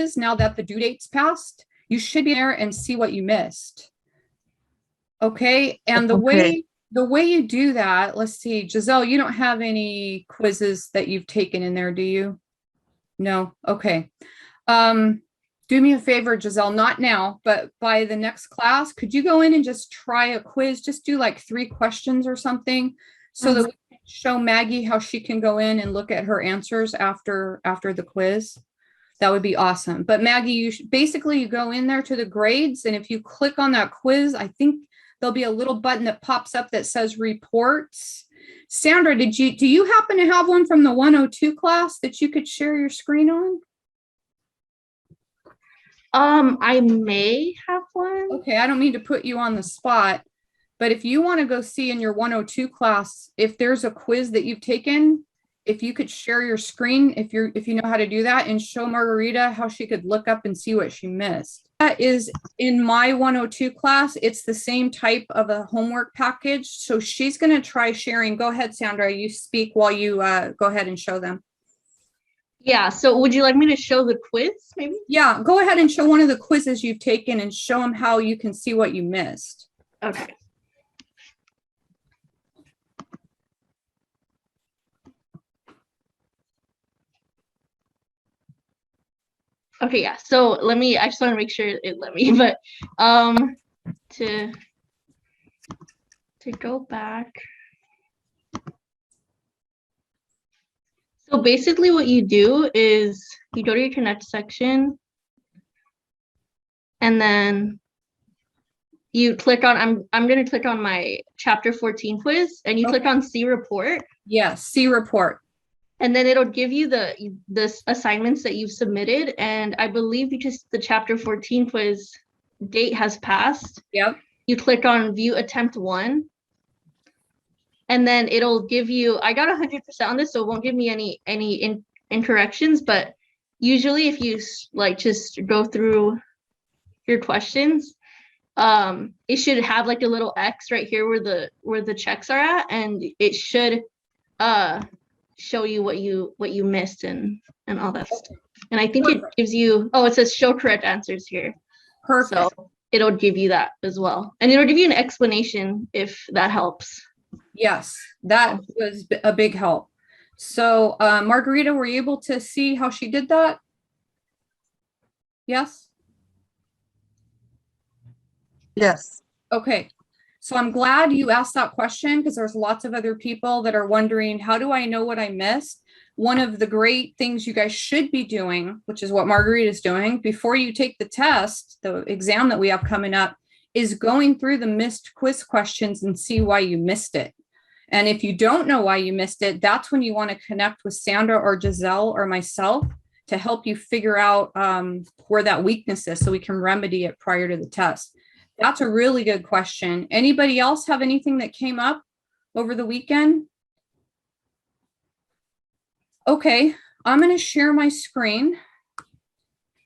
quiz now that the due date's passed. You should be there and see what you missed. Okay, and the way you do that, let's see, Giselle, you don't have any quizzes that you've taken in there, do you? No, okay. Do me a favor, Giselle, not now, but by the next class, could you go in and just try a quiz? Just do like 3 questions or something so that we can show Maggie how she can go in and look at her answers after the quiz. That would be awesome. But Maggie, basically you go in there to the grades, and if you click on that quiz, I think there'll be a little button that pops up that says reports. Sandra, do you happen to have one from the 102 class that you could share your screen on? I may have one. Okay, I don't mean to put you on the spot, but if you want to go see in your 102 class, if there's a quiz that you've taken, if you could share your screen, if you know how to do that, and show Margarita how she could look up and see what she missed. That is in my 102 class. It's the same type of a homework package. So she's going to try sharing. Go ahead, Sandra, you speak while you go ahead and show them. Yeah, so would you like me to show the quiz maybe? Yeah, go ahead and show one of the quizzes you've taken and show them how you can see what you missed. Okay. Okay, yeah, so I just want to make sure it let me, but to go back. So basically what you do is you go to your connect section and then you click on, I'm going to click on my chapter 14 quiz, and you click on see report. Yes, see report. And then it'll give you the assignments that you've submitted. And I believe because the chapter 14 quiz date has passed, yep, you click on view attempt 1. And then it'll give you, I got 100% on this, so it won't give me any incorrections, but usually if you like just go through your questions, it should have like a little X right here where the checks are at, and it should show you what you missed and all that stuff. And I think it gives you, it says show correct answers here. Perfect. So it'll give you that as well. And it'll give you an explanation if that helps. Yes, that was a big help. So Margarita, were you able to see how she did that? Yes? Yes. Okay. So I'm glad you asked that question, because there's lots of other people that are wondering, how do I know what I missed? One of the great things you guys should be doing, which is what Margarita is doing, before you take the test, the exam that we have coming up, is going through the missed quiz questions and see why you missed it. And if you don't know why you missed it, that's when you want to connect with Sandra or Giselle or myself to help you figure out where that weakness is so we can remedy it prior to the test. That's a really good question. Anybody else have anything that came up over the weekend? Okay, I'm going to share my screen.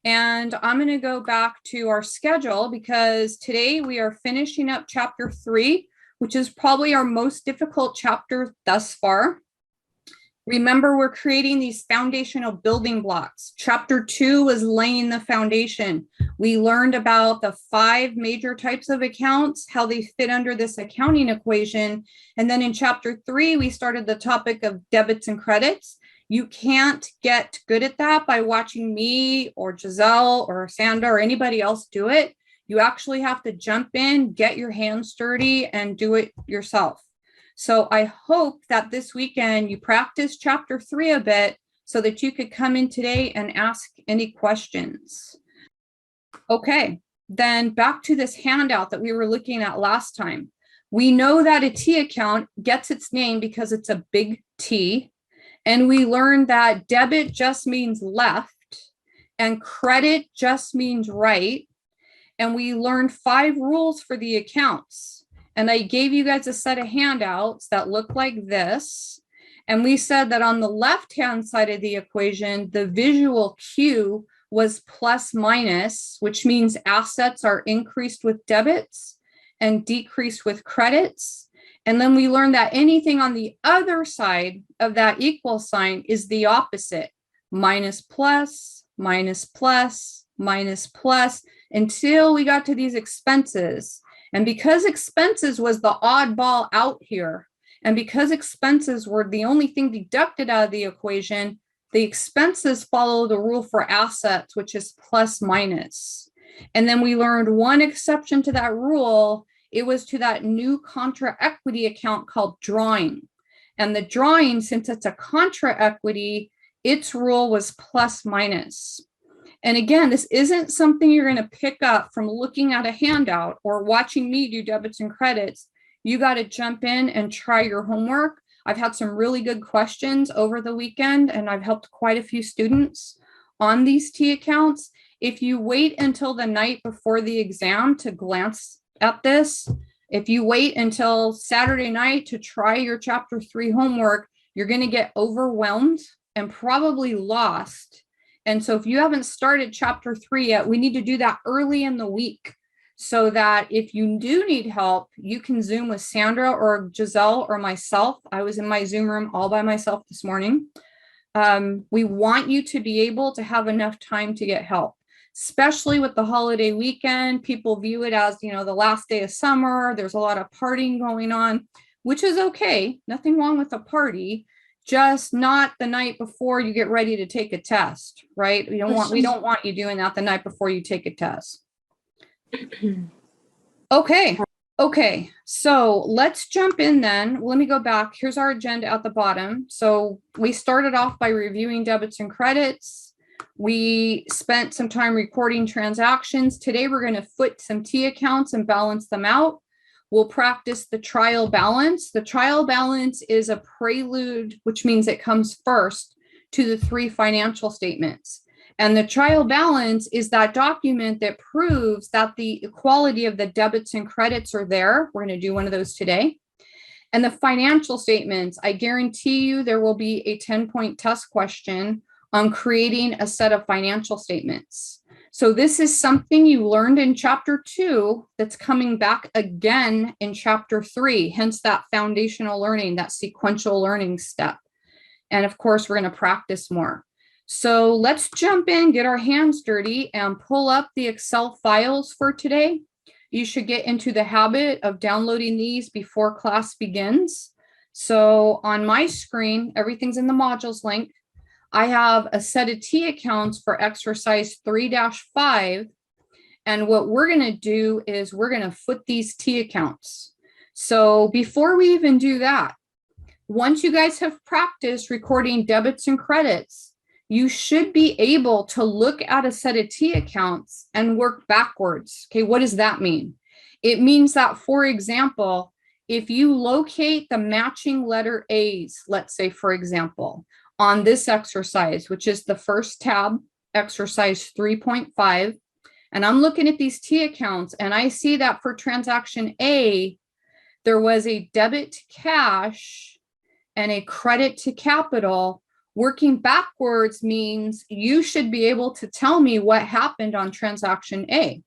And I'm going to go back to our schedule, because today we are finishing up chapter 3, which is probably our most difficult chapter thus far. Remember, we're creating these foundational building blocks. Chapter 2 was laying the foundation. We learned about the 5 major types of accounts, how they fit under this accounting equation. And then in chapter 3, we started the topic of debits and credits. You can't get good at that by watching me or Giselle or Sandra or anybody else do it. You actually have to jump in, get your hands dirty, and do it yourself. So I hope that this weekend you practice chapter 3 a bit so that you could come in today and ask any questions. Okay, then back to this handout that we were looking at last time. We know that a T account gets its name because it's a big T. And we learned that debit just means left and credit just means right. And we learned 5 rules for the accounts. And I gave you guys a set of handouts that look like this. And we said that on the left-hand side of the equation, the visual cue was plus minus, which means assets are increased with debits and decreased with credits. And then we learned that anything on the other side of that equal sign is the opposite, minus plus, minus plus, minus plus, until we got to these expenses. And because expenses was the oddball out here, and because expenses were the only thing deducted out of the equation, the expenses follow the rule for assets, which is plus minus. And then we learned one exception to that rule. It was to that new contra equity account called drawing. And the drawing, since it's a contra equity, its rule was plus minus. And again, this isn't something you're going to pick up from looking at a handout or watching me do debits and credits. You got to jump in and try your homework. I've had some really good questions over the weekend, and I've helped quite a few students on these T accounts. If you wait until the night before the exam to glance at this, if you wait until Saturday night to try your chapter 3 homework, you're going to get overwhelmed and probably lost. And so if you haven't started chapter 3 yet, we need to do that early in the week so that if you do need help, you can Zoom with Sandra or Giselle or myself. I was in my Zoom room all by myself this morning. We want you to be able to have enough time to get help, especially with the holiday weekend. People view it as, the last day of summer. There's a lot of partying going on, which is okay. Nothing wrong with a party, just not the night before you get ready to take a test, right? We don't want you doing that the night before you take a test. Okay. So let's jump in then. Let me go back. Here's our agenda at the bottom. So we started off by reviewing debits and credits. We spent some time recording transactions. Today, we're going to foot some T accounts and balance them out. We'll practice the trial balance. The trial balance is a prelude, which means it comes first to the 3 financial statements. And the trial balance is that document that proves that the equality of the debits and credits are there. We're going to do one of those today. And the financial statements, I guarantee you there will be a 10-point test question on creating a set of financial statements. So this is something you learned in chapter 2 that's coming back again in chapter 3, hence that foundational learning, that sequential learning step. And of course, we're going to practice more. So let's jump in, get our hands dirty, and pull up the Excel files for today. You should get into the habit of downloading these before class begins. So on my screen, everything's in the modules link. I have a set of T accounts for exercise 3-5. And what we're going to do is we're going to foot these T accounts. So before we even do that, once you guys have practiced recording debits and credits, you should be able to look at a set of T accounts and work backwards. Okay, what does that mean? It means that, for example, if you locate the matching letter A's, let's say, for example, on this exercise, which is the first tab, exercise 3.5, and I'm looking at these T accounts, and I see that for transaction A, there was a debit to cash and a credit to capital. Working backwards means you should be able to tell me what happened on transaction A.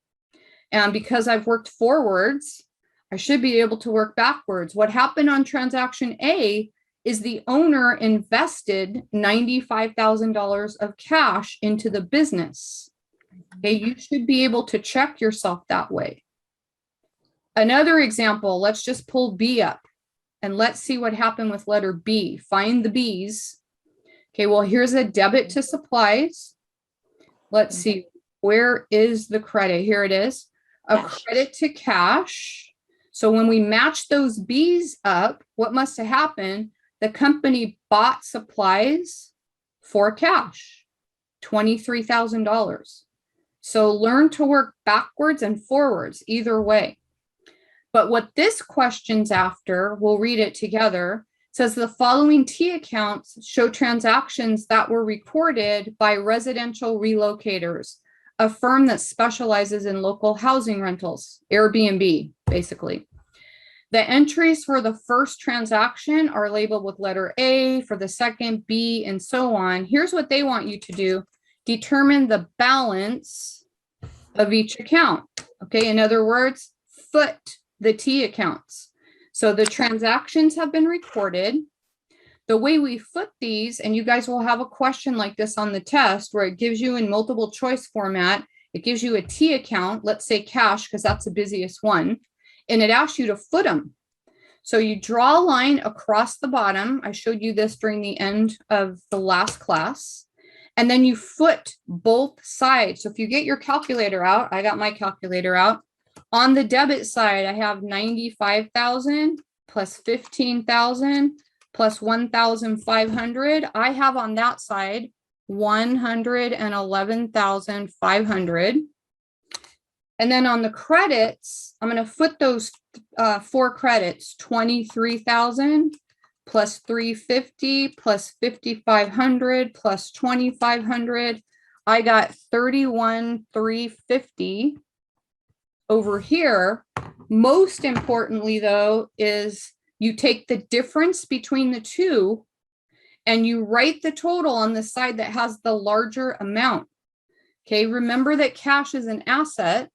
And because I've worked forwards, I should be able to work backwards. What happened on transaction A is the owner invested $95,000 of cash into the business. Okay, you should be able to check yourself that way. Another example, let's just pull B up and let's see what happened with letter B. Find the B's. Okay, well, here's a debit to supplies. Let's see, where is the credit? Here it is, a credit to cash. So when we match those B's up, what must have happened? The company bought supplies for cash, $23,000. So learn to work backwards and forwards, either way. But what this question's after, we'll read it together, says the following T accounts show transactions that were recorded by Residential Relocators, a firm that specializes in local housing rentals, Airbnb, basically. The entries for the first transaction are labeled with letter A, for the second, B, and so on. Here's what they want you to do. Determine the balance of each account. Okay, in other words, foot the T accounts. So the transactions have been recorded. The way we foot these, and you guys will have a question like this on the test where it gives you in multiple choice format, it gives you a T account, let's say cash, because that's the busiest one, and it asks you to foot them. So you draw a line across the bottom. I showed you this during the end of the last class. And then you foot both sides. So if you get your calculator out, I got my calculator out. On the debit side, I have 95,000 plus 15,000 plus 1,500. I have on that side 111,500. And then on the credits, I'm going to foot those 4 credits, 23,000 plus 350 plus 5,500 plus 2,500. I got 31,350 over here. Most importantly, though, is you take the difference between the two and you write the total on the side that has the larger amount. Okay, remember that cash is an asset.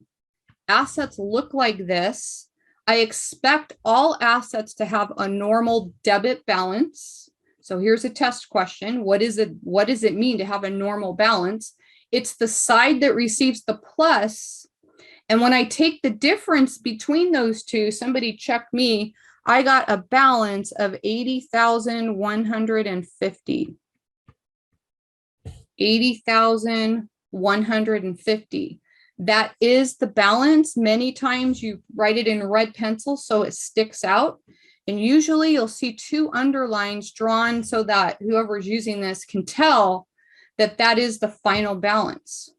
Assets look like this. I expect all assets to have a normal debit balance. So here's a test question. What does it mean to have a normal balance? It's the side that receives the plus. And when I take the difference between those two, somebody check me, I got a balance of 80,150. 80,150. That is the balance. Many times you write it in red pencil so it sticks out. And usually you'll see 2 underlines drawn so that whoever's using this can tell that that is the final balance.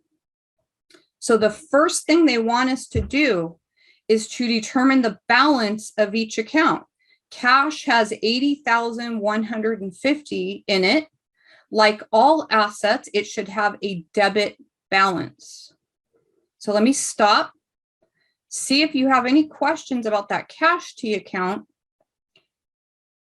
So the first thing they want us to do is to determine the balance of each account. Cash has 80,150 in it. Like all assets, it should have a debit balance. So let me stop, see if you have any questions about that cash T account.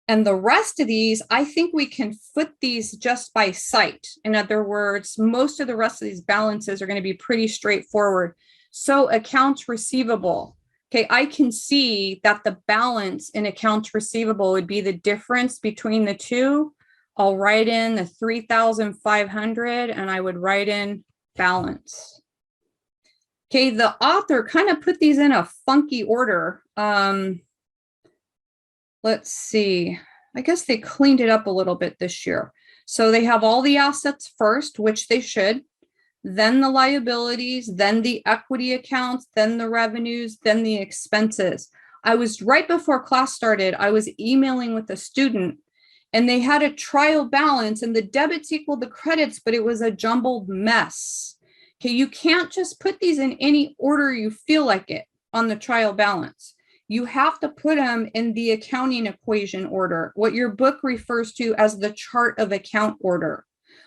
And the rest of these, I think we can foot these just by sight. In other words, most of the rest of these balances are going to be pretty straightforward. So accounts receivable. Okay, I can see that the balance in accounts receivable would be the difference between the two. I'll write in the 3,500 and I would write in balance. Okay, the author kind of put these in a funky order. Let's see. I guess they cleaned it up a little bit this year. So they have all the assets first, which they should, then the liabilities, then the equity accounts, then the revenues, then the expenses. I was right before class started, I was emailing with a student and they had a trial balance and the debits equaled the credits, but it was a jumbled mess. Okay, you can't just put these in any order you feel like it on the trial balance. You have to put them in the accounting equation order, what your book refers to as the chart of account order.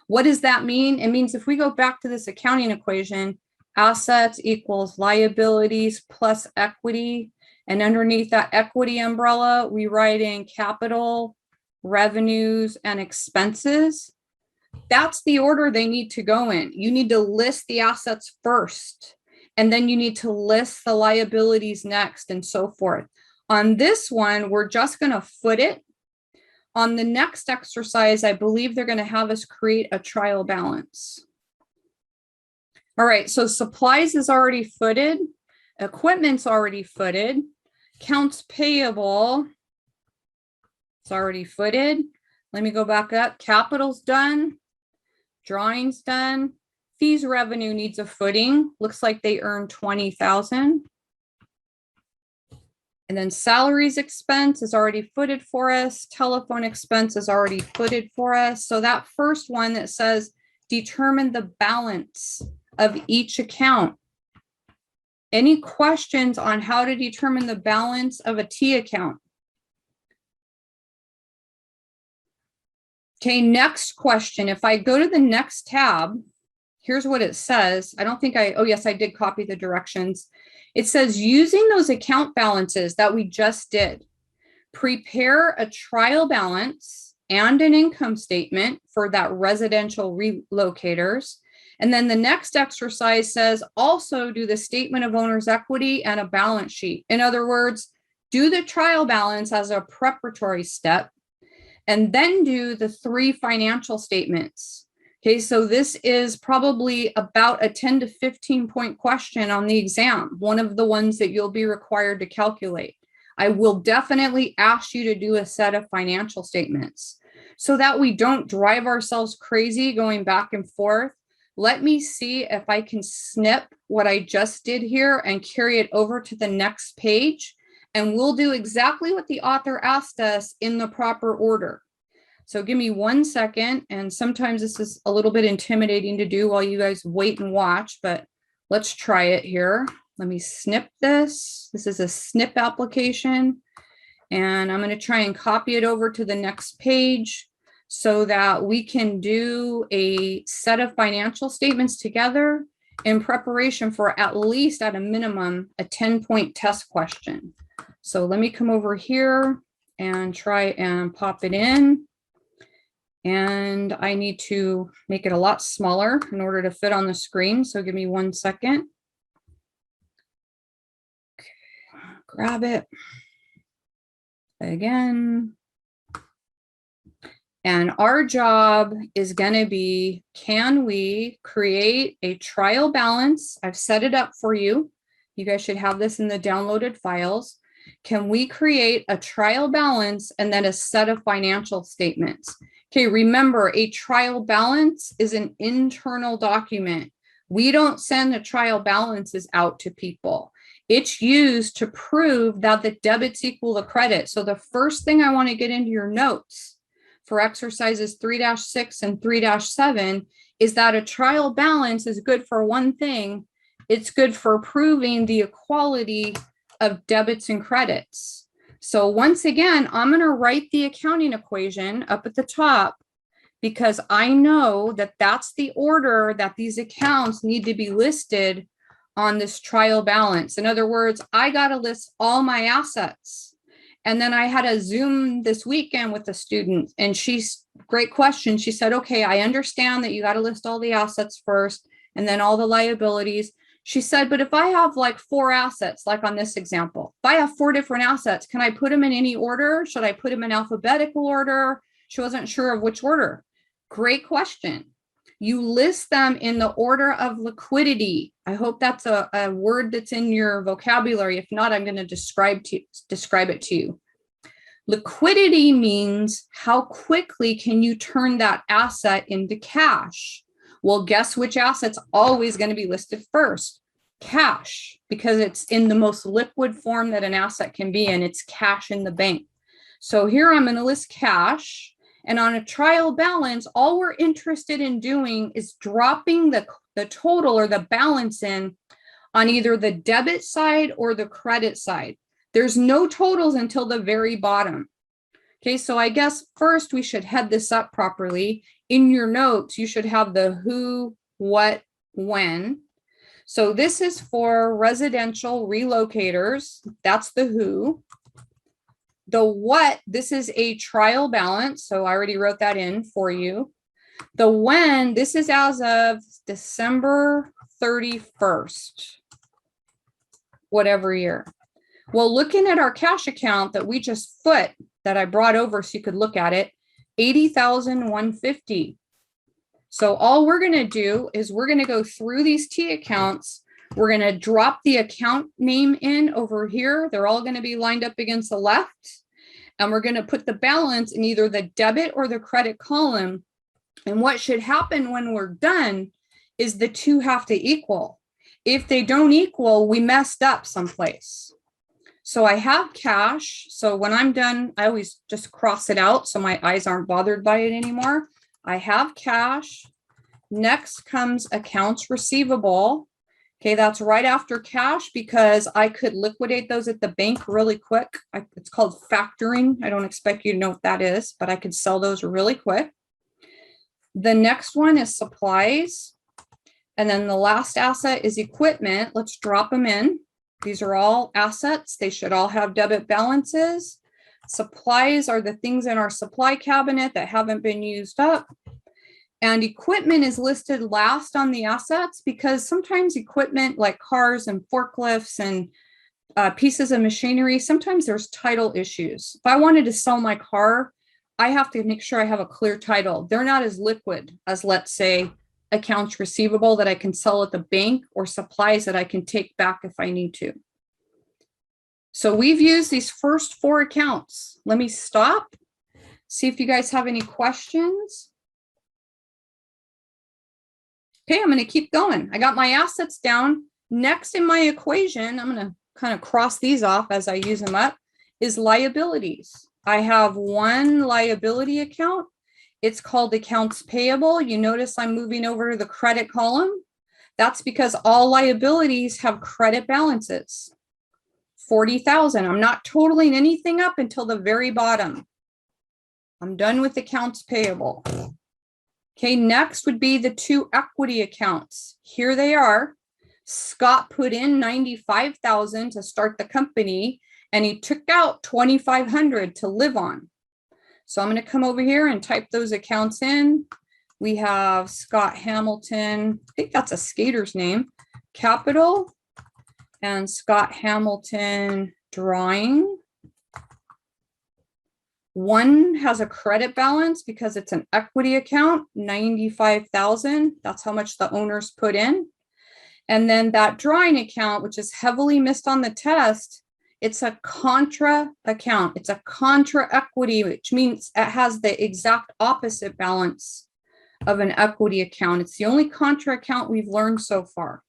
What does that mean? It means if we go back to this accounting equation, assets equals liabilities plus equity. And underneath that equity umbrella, we write in capital, revenues, and expenses. That's the order they need to go in. You need to list the assets first, and then you need to list the liabilities next, and so forth. On this one, we're just going to foot it. On the next exercise, I believe they're going to have us create a trial balance. All right, so supplies is already footed. Equipment's already footed. Accounts payable, it's already footed. Let me go back up. Capital's done. Drawing's done. Fees revenue needs a footing. Looks like they earned 20,000. And then salaries expense is already footed for us. Telephone expense is already footed for us. So that first one that says determine the balance of each account. Any questions on how to determine the balance of a T account? Okay, next question. If I go to the next tab, here's what it says. I don't think oh yes, I did copy the directions. It says using those account balances that we just did, prepare a trial balance and an income statement for that residential relocators. And then the next exercise says also do the statement of owner's equity and a balance sheet. In other words, do the trial balance as a preparatory step. and then do the 3 financial statements. Okay, so this is probably about a 10 to 15 point question on the exam, one of the ones that you'll be required to calculate. I will definitely ask you to do a set of financial statements so that we don't drive ourselves crazy going back and forth. Let me see if I can snip what I just did here and carry it over to the next page, and we'll do exactly what the author asked us in the proper order. So give me 1 second, and sometimes this is a little bit intimidating to do while you guys wait and watch, but let's try it here. Let me snip this. This is a snip application, and I'm going to try and copy it over to the next page so that we can do a set of financial statements together in preparation for at least at a minimum a 10-point test question. So let me come over here and try and pop it in. And I need to make it a lot smaller in order to fit on the screen. So give me 1 second. Okay, grab it again. And our job is going to be, can we create a trial balance? I've set it up for you. You guys should have this in the downloaded files. Can we create a trial balance and then a set of financial statements? Okay, remember, a trial balance is an internal document. We don't send the trial balances out to people. It's used to prove that the debits equal the credit. So the first thing I want to get into your notes for exercises 3-6 and 3-7 is that a trial balance is good for one thing. It's good for proving the equality of debits and credits. So once again, I'm going to write the accounting equation up at the top because I know that that's the order that these accounts need to be listed on this trial balance. In other words, I got to list all my assets. And then I had a Zoom this weekend with a student, and great question. She said, okay, I understand that you got to list all the assets first and then all the liabilities. She said, but if I have like 4 assets, like on this example, if I have 4 different assets, can I put them in any order? Should I put them in alphabetical order? She wasn't sure of which order. Great question. You list them in the order of liquidity. I hope that's a word that's in your vocabulary. If not, I'm going to describe it to you. Liquidity means how quickly can you turn that asset into cash? Well, guess which asset's always going to be listed first? Cash, because it's in the most liquid form that an asset can be in. It's cash in the bank. So here I'm going to list cash. And on a trial balance, all we're interested in doing is dropping the total or the balance in on either the debit side or the credit side. There's no totals until the very bottom. Okay, so I guess first we should head this up properly. In your notes, you should have the who, what, when. So this is for residential relocators. That's the who. The what, this is a trial balance. So I already wrote that in for you. The when, this is as of December 31st, whatever year. Well, looking at our cash account that we just that I brought over so you could look at it, 80,150. So all we're going to do is we're going to go through these T accounts. We're going to drop the account name in over here. They're all going to be lined up against the left. And we're going to put the balance in either the debit or the credit column. And what should happen when we're done is the two have to equal. If they don't equal, we messed up someplace. So I have cash. So when I'm done, I always just cross it out so my eyes aren't bothered by it anymore. I have cash. Next comes accounts receivable. Okay, that's right after cash because I could liquidate those at the bank really quick. It's called factoring. I don't expect you to know what that is, but I could sell those really quick. The next one is supplies. And then the last asset is equipment. Let's drop them in. These are all assets. They should all have debit balances. Supplies are the things in our supply cabinet that haven't been used up. And equipment is listed last on the assets because sometimes equipment like cars and forklifts and pieces of machinery, sometimes there's title issues. If I wanted to sell my car, I have to make sure I have a clear title. They're not as liquid as, let's say, accounts receivable that I can sell at the bank or supplies that I can take back if I need to. So we've used these first 4 accounts. Let me stop, see if you guys have any questions. Okay, I'm going to keep going. I got my assets down. Next in my equation, I'm going to kind of cross these off as I use them up, is liabilities. I have one liability account. It's called accounts payable. You notice I'm moving over to the credit column. That's because all liabilities have credit balances. 40,000. I'm not totaling anything up until the very bottom. I'm done with accounts payable. Okay, next would be the 2 equity accounts. Here they are. Scott put in 95,000 to start the company, and he took out 2,500 to live on. So I'm going to come over here and type those accounts in. We have Scott Hamilton, I think that's a skater's name, capital, and Scott Hamilton drawing. One has a credit balance because it's an equity account, 95,000. That's how much the owners put in. And then that drawing account, which is heavily missed on the test, it's a contra account. It's a contra equity, which means it has the exact opposite balance of an equity account. It's the only contra account we've learned so far.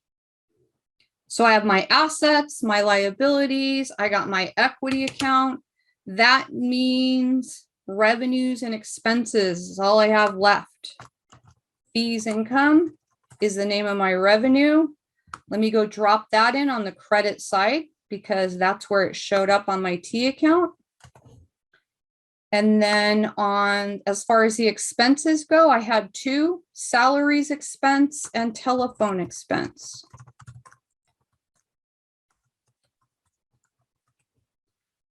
So I have my assets, my liabilities, I got my equity account. That means revenues and expenses is all I have left. Fees income is the name of my revenue. Let me go drop that in on the credit side because that's where it showed up on my T account. And then on, as far as the expenses go, I had 2, salaries expense and telephone expense.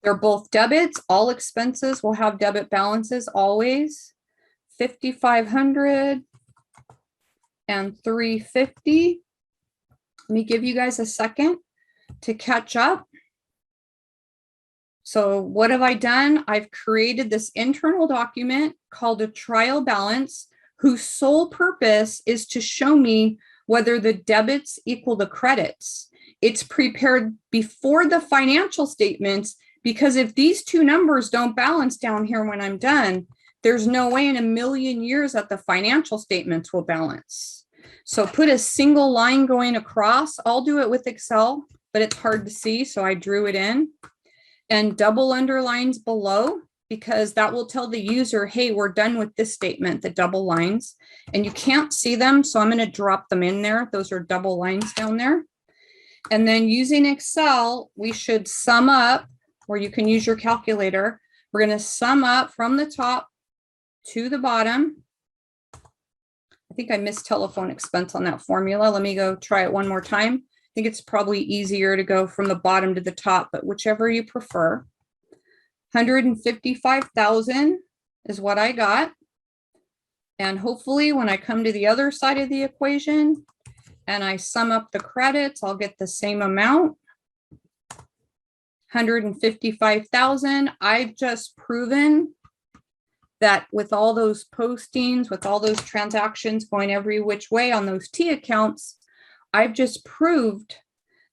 They're both debits. All expenses will have debit balances always. 5,500 and 350. Let me give you guys a second to catch up. So what have I done? I've created this internal document called a trial balance, whose sole purpose is to show me whether the debits equal the credits. It's prepared before the financial statements, because if these 2 numbers don't balance down here when I'm done, there's no way in a million years that the financial statements will balance. So put a single line going across. I'll do it with Excel, but it's hard to see, so I drew it in. And double underlines below, because that will tell the user, hey, we're done with this statement, the double lines. And you can't see them, so I'm going to drop them in there. Those are double lines down there. And then using Excel, we should sum up, or you can use your calculator. We're going to sum up from the top to the bottom. I think I missed telephone expense on that formula. Let me go try it one more time. I think it's probably easier to go from the bottom to the top, but whichever you prefer. 155,000 is what I got. And hopefully when I come to the other side of the equation and I sum up the credits, I'll get the same amount. 155,000. I've just proven that with all those postings, with all those transactions going every which way on those T accounts, I've just proved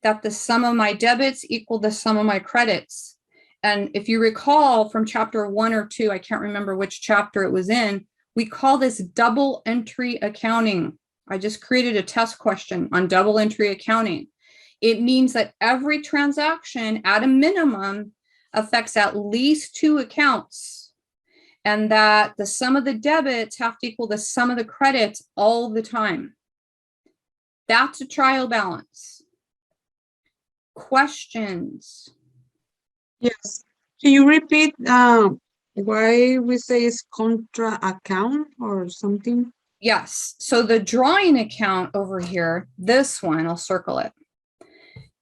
that the sum of my debits equal the sum of my credits. And if you recall from chapter 1 or 2, I can't remember which chapter it was in, we call this double entry accounting. I just created a test question on double entry accounting. It means that every transaction at a minimum affects at least 2 accounts, and that the sum of the debits have to equal the sum of the credits all the time. That's a trial balance. Questions? Yes. Can you repeat why we say it's contra account or something? Yes. So the drawing account over here, this one, I'll circle it.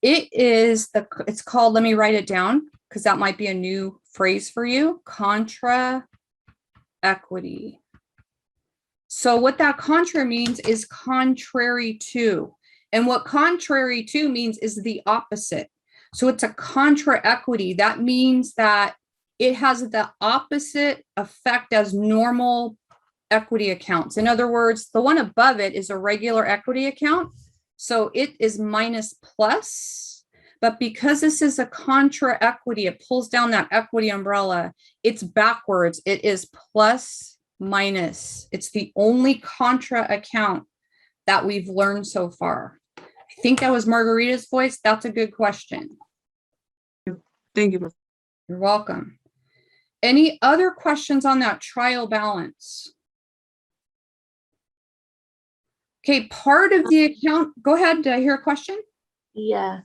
It's called, let me write it down because that might be a new phrase for you, contra equity. So what that contra means is contrary to. And what contrary to means is the opposite. So it's a contra equity. That means that it has the opposite effect as normal equity accounts. In other words, the one above it is a regular equity account. So it is minus plus, but because this is a contra equity, it pulls down that equity umbrella. It's backwards. It is plus minus. It's the only contra account that we've learned so far. I think that was Margarita's voice. That's a good question. Thank you. You're welcome. Any other questions on that trial balance? Okay, part of the account, go ahead. Did I hear a question? Yeah.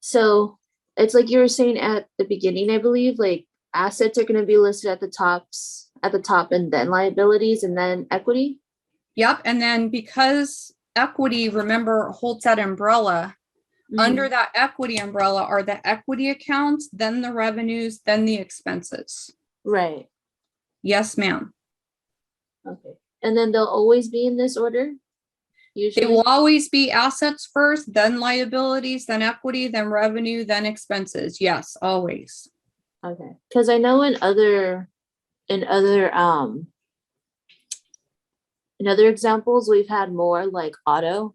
So it's like you were saying at the beginning, I believe, like assets are going to be listed at the top, and then liabilities and then equity. Yep. And then because equity, remember, holds that umbrella, under that equity umbrella are the equity accounts, then the revenues, then the expenses. Right. Yes, ma'am. Okay. And then they'll always be in this order? They Usually? will always be assets first, then liabilities, then equity, then revenue, then expenses. Yes, always. Okay. Because I know in other examples, we've had more like auto.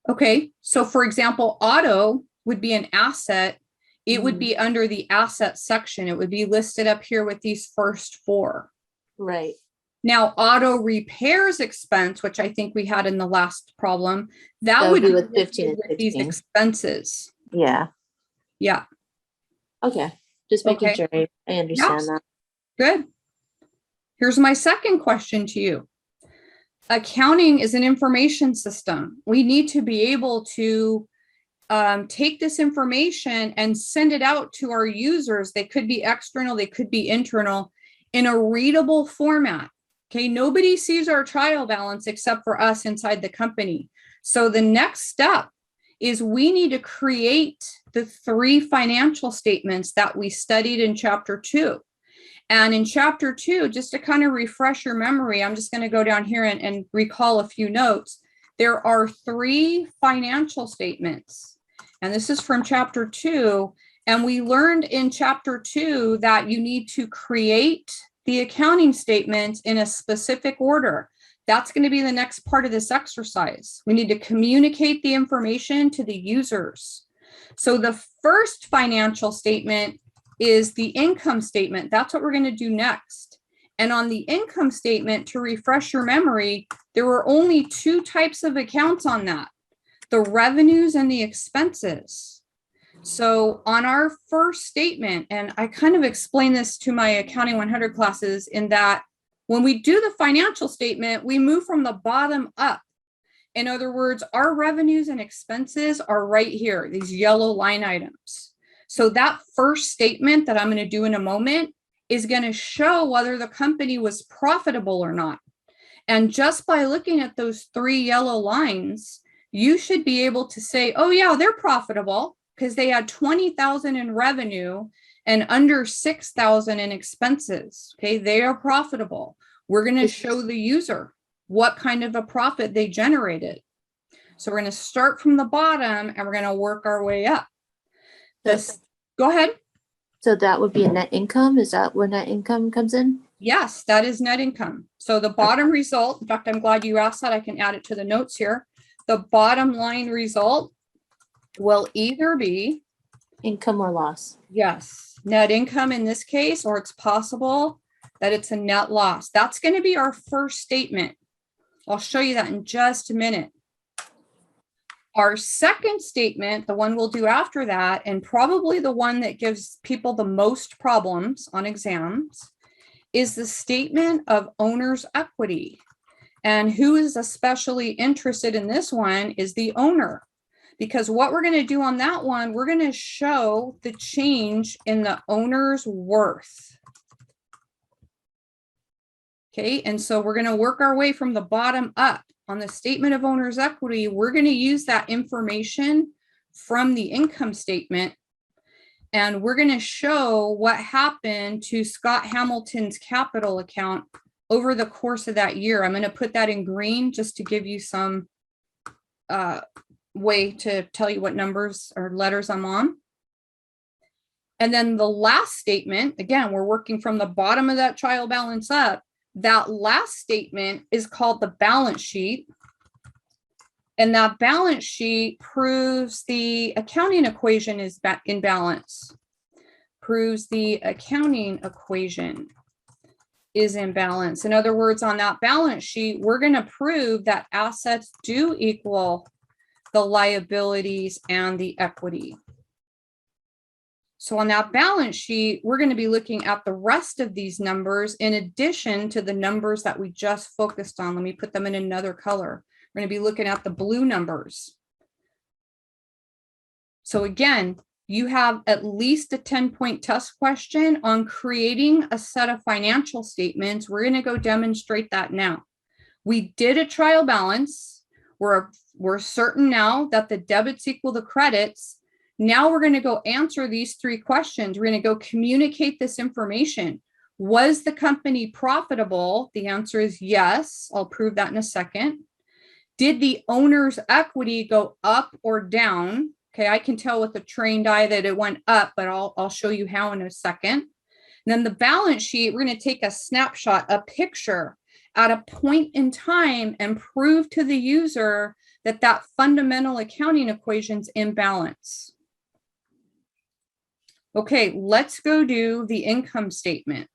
Okay. So for example, auto would be an asset. It would be under the asset section. It would be listed up here with these first four. Right. Now, auto repairs expense, which I think we had in the last problem, that would be be with 15 listed and with these 16. expenses. Yeah. Yeah. Okay. Just making Okay. sure I understand that. Good. Here's my second question to you. Accounting is an information system. We need to be able to take this information and send it out to our users. They could be external, they could be internal, in a readable format. Okay, nobody sees our trial balance except for us inside the company. So the next step is we need to create the 3 financial statements that we studied in chapter 2. And in chapter 2, just to kind of refresh your memory, I'm just going to go down here and recall a few notes. There are 3 financial statements, and this is from chapter 2. And we learned in chapter 2 that you need to create the accounting statements in a specific order. That's going to be the next part of this exercise. We need to communicate the information to the users. So the first financial statement is the income statement. That's what we're going to do next. And on the income statement, to refresh your memory, there were only 2 types of accounts on that, the revenues and the expenses. So on our first statement, and I kind of explain this to my Accounting 100 classes, in that when we do the financial statement, we move from the bottom up. In other words, our revenues and expenses are right here, these yellow line items. So that first statement that I'm going to do in a moment is going to show whether the company was profitable or not. And just by looking at those 3 yellow lines, you should be able to say, oh yeah, they're profitable, because they had 20,000 in revenue and under 6,000 in expenses. Okay, they are profitable. We're going to show the user what kind of a profit they generated. So we're going to start from the bottom and we're going to work our way up. Go ahead. So that would be a net income? Is that where net income comes in? Yes, that is net income. So the bottom result, in fact, I'm glad you asked that. I can add it to the notes here. The bottom line result will either be Income or loss? yes, net income in this case, or it's possible that it's a net loss. That's going to be our first statement. I'll show you that in just a minute. Our second statement, the one we'll do after that, and probably the one that gives people the most problems on exams, is the statement of owner's equity. And who is especially interested in this one is the owner. Because what we're going to do on that one, we're going to show the change in the owner's worth. Okay, and so we're going to work our way from the bottom up. On the statement of owner's equity, we're going to use that information from the income statement, and we're going to show what happened to Scott Hamilton's capital account over the course of that year. I'm going to put that in green just to give you some way to tell you what numbers or letters I'm on. And then the last statement, again, we're working from the bottom of that trial balance up. That last statement is called the balance sheet. And that balance sheet proves the accounting equation is in balance. Proves the accounting equation is in balance. In other words, on that balance sheet, we're going to prove that assets do equal the liabilities and the equity. So on that balance sheet, we're going to be looking at the rest of these numbers in addition to the numbers that we just focused on. Let me put them in another color. We're going to be looking at the blue numbers. So again, you have at least a 10-point test question on creating a set of financial statements. We're going to go demonstrate that now. We did a trial balance. We're certain now that the debits equal the credits. Now we're going to go answer these 3 questions. We're going to go communicate this information. Was the company profitable? The answer is yes. I'll prove that in a second. Did the owner's equity go up or down? Okay, I can tell with a trained eye that it went up, but I'll show you how in a second. And then the balance sheet, we're going to take a snapshot, a picture at a point in time and prove to the user that that fundamental accounting equation's in balance. Okay, let's go do the income statement.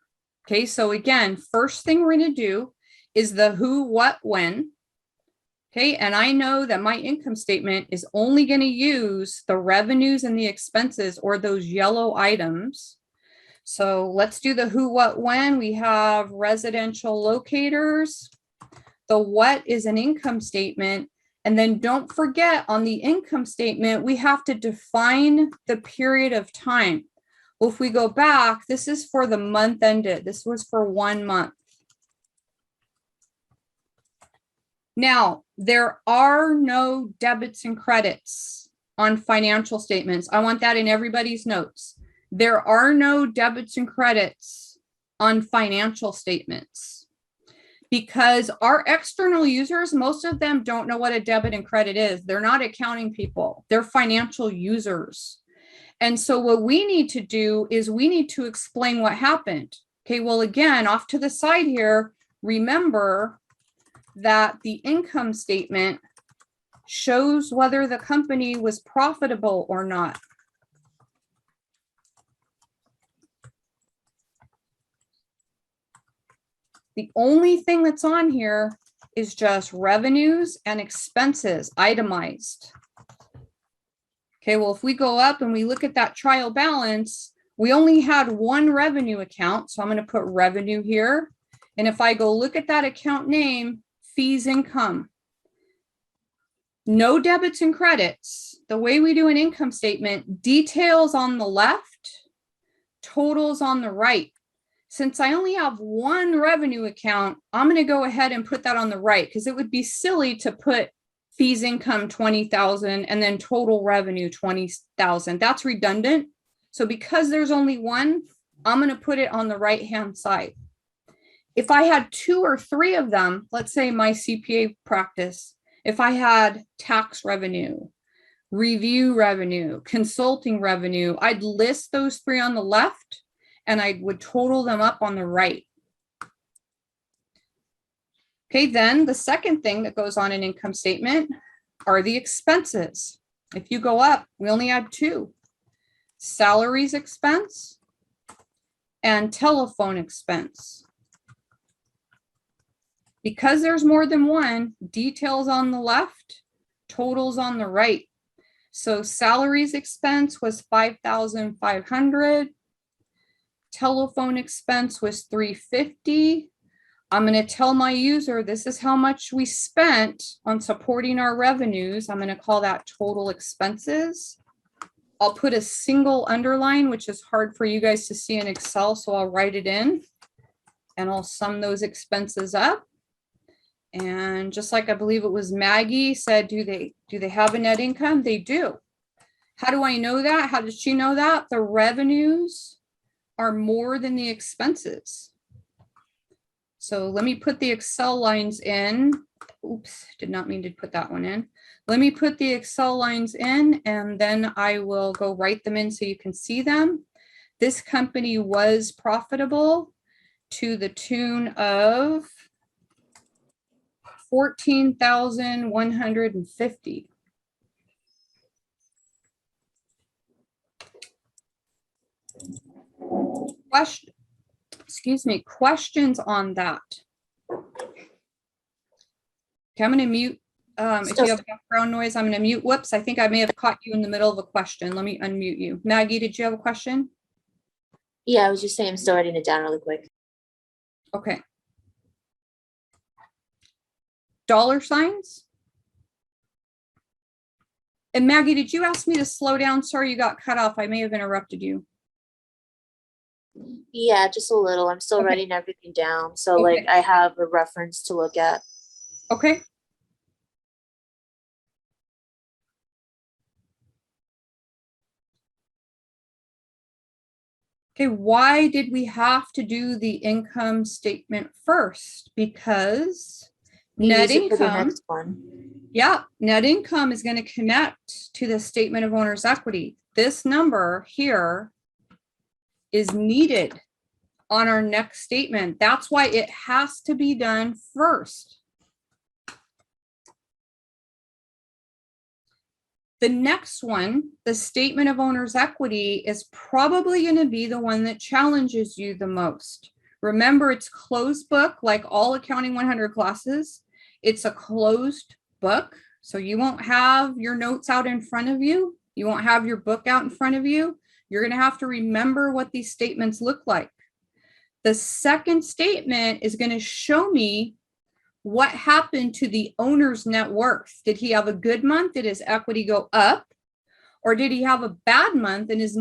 Okay, so again, first thing we're going to do is the who, what, when. Okay, and I know that my income statement is only going to use the revenues and the expenses, or those yellow items. So let's do the who, what, when. We have residential locators. The what is an income statement. And then don't forget, on the income statement, we have to define the period of time. Well, if we go back, this is for the month ended. This was for 1 month. Now, there are no debits and credits on financial statements. I want that in everybody's notes. There are no debits and credits on financial statements because our external users, most of them don't know what a debit and credit is. They're not accounting people. They're financial users. And so what we need to do is we need to explain what happened. Okay, well, again, off to the side here, remember that the income statement shows whether the company was profitable or not. The only thing that's on here is just revenues and expenses itemized. Okay, well, if we go up and we look at that trial balance, we only had 1 revenue account. So I'm going to put revenue here. And if I go look at that account name, fees income, no debits and credits. The way we do an income statement, details on the left, totals on the right. Since I only have 1 revenue account, I'm going to go ahead and put that on the right because it would be silly to put fees income 20,000 and then total revenue 20,000. That's redundant. So because there's only 1, I'm going to put it on the right hand side. If I had 2 or 3 of them, let's say my CPA practice, if I had tax revenue, review revenue, consulting revenue, I'd list those 3 on the left and I would total them up on the right. Okay, then the second thing that goes on an income statement are the expenses. If you go up, we only had 2, salaries expense and telephone expense. Because there's more than 1, details on the left, totals on the right. So salaries expense was 5,500. Telephone expense was 350. I'm going to tell my user this is how much we spent on supporting our revenues. I'm going to call that total expenses. I'll put a single underline, which is hard for you guys to see in Excel, so I'll write it in and I'll sum those expenses up. And just like I believe it was Maggie said, do they have a net income? They do. How do I know that? How did she know that? The revenues are more than the expenses. So let me put the Excel lines in. Oops, did not mean to put that one in. Let me put the Excel lines in and then I will go write them in so you can see them. This company was profitable to the tune of 14,150. Question, excuse me, questions on that? Okay, I'm going to mute. If you have background noise, I'm going to mute. Whoops, I think I may have caught you in the middle of a question. Let me unmute you. Maggie, did you have a question? Yeah, I was just saying I'm still writing it down really quick. Okay. Dollar signs? And Maggie, did you ask me to slow down? Sorry, you got cut off. I may have interrupted you. Yeah, just a little. I'm still Okay. writing everything down. So Okay. like I have a reference to look at. Okay. Okay, why did we have to do the income statement first? Because You net use it for the income, next one. yeah, net income is going to connect to the statement of owner's equity. This number here is needed on our next statement. That's why it has to be done first. The next one, the statement of owner's equity, is probably going to be the one that challenges you the most. Remember, it's closed book, like all Accounting 100 classes. It's a closed book, so you won't have your notes out in front of you. You won't have your book out in front of you. You're going to have to remember what these statements look like. The second statement is going to show me what happened to the owner's net worth. Did he have a good month? Did his equity go up? Or did he have a bad month and his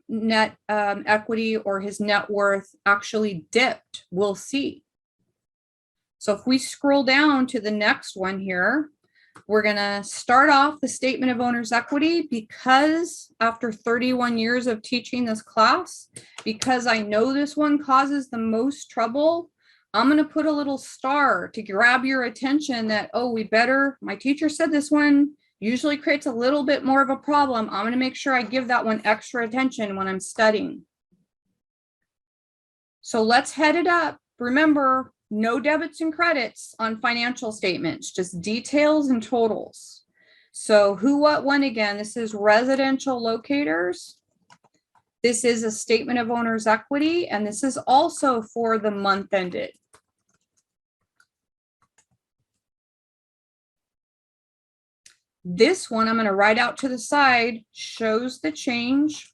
net equity or his net worth actually dipped? We'll see. So if we scroll down to the next one here, we're going to start off the statement of owner's equity, because after 31 years of teaching this class, because I know this one causes the most trouble, I'm going to put a little star to grab your attention that, oh, my teacher said this one usually creates a little bit more of a problem. I'm going to make sure I give that one extra attention when I'm studying. So let's head it up. Remember, no debits and credits on financial statements, just details and totals. So who, what, when again, this is residential locators. This is a statement of owner's equity, and this is also for the month ended. This one I'm going to write out to the side, shows the change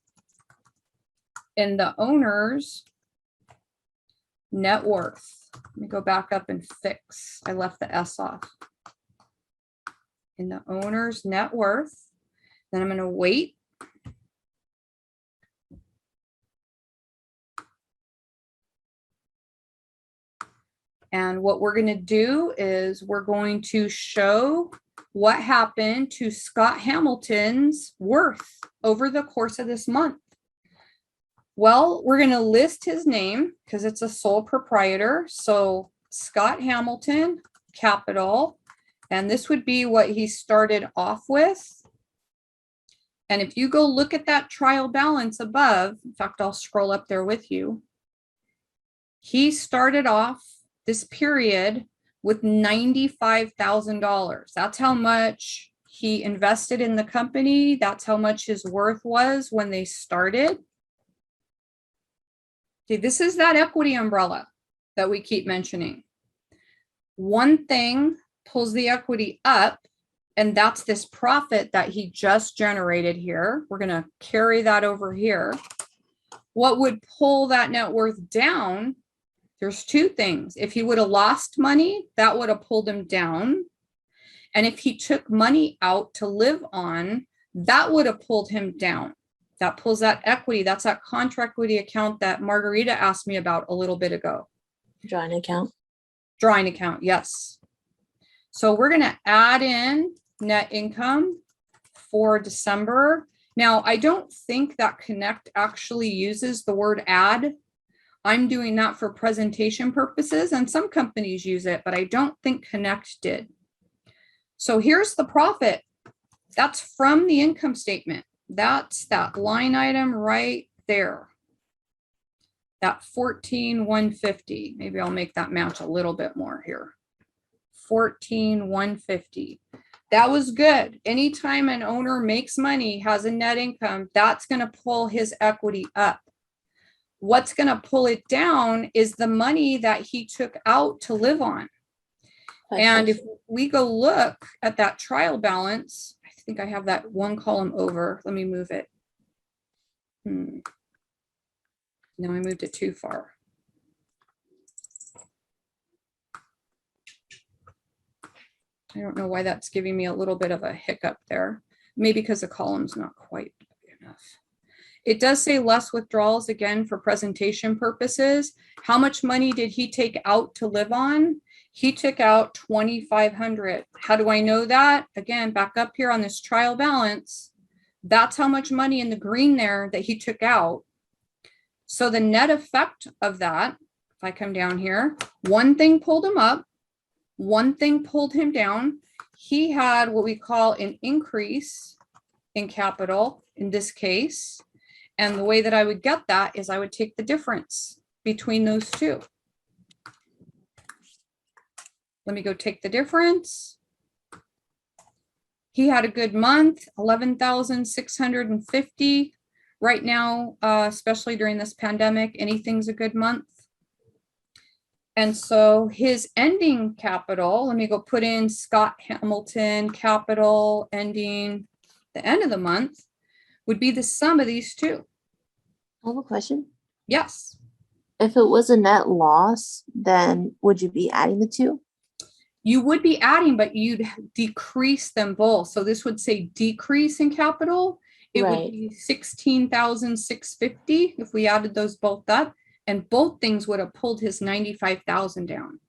in the owner's net worth. Let me go back up and fix. I left the S off. In the owner's net worth. Then I'm going to wait. And what we're going to do is we're going to show what happened to Scott Hamilton's worth over the course of this month. Well, we're going to list his name because it's a sole proprietor. So Scott Hamilton, capital, and this would be what he started off with. And if you go look at that trial balance above, in fact, I'll scroll up there with you. He started off this period with $95,000. That's how much he invested in the company. That's how much his worth was when they started. Okay, this is that equity umbrella that we keep mentioning. One thing pulls the equity up, and that's this profit that he just generated here. We're going to carry that over here. What would pull that net worth down? There's two things. If he would have lost money, that would have pulled him down. And if he took money out to live on, that would have pulled him down. That pulls that equity. That's that contra equity account that Margarita asked me about a little bit ago. Drawing account. Drawing account, yes. So we're going to add in net income for December. Now, I don't think that Connect actually uses the word add. I'm doing that for presentation purposes, and some companies use it, but I don't think Connect did. So here's the profit. That's from the income statement. That's that line item right there. that 14,150. Maybe I'll make that match a little bit more here. 14,150. That was good. Anytime an owner makes money, has a net income, that's going to pull his equity up. What's going to pull it down is the money that he took out to live on. And if we go look at that trial balance, I think I have that one column over. Let me move it. No, I moved it too far. I don't know why that's giving me a little bit of a hiccup there. Maybe because the column's not quite big enough. It does say less withdrawals again for presentation purposes. How much money did he take out to live on? He took out 2,500. How do I know that? Again, back up here on this trial balance. That's how much money in the green there that he took out. So the net effect of that, if I come down here, one thing pulled him up, one thing pulled him down. He had what we call an increase in capital in this case. And the way that I would get that is I would take the difference between those two. Let me go take the difference. He had a good month, 11,650. Right now, especially during this pandemic, anything's a good month. And so his ending capital, let me go put in Scott Hamilton capital ending the end of the month, would be the sum of these two. I have a question. Yes. If it was a net loss, then would you be adding the two? You would be adding, but you'd decrease them both. So this would say decrease in capital. It Right. would be 16,650 if we added those both up, and both things would have pulled his 95,000 down.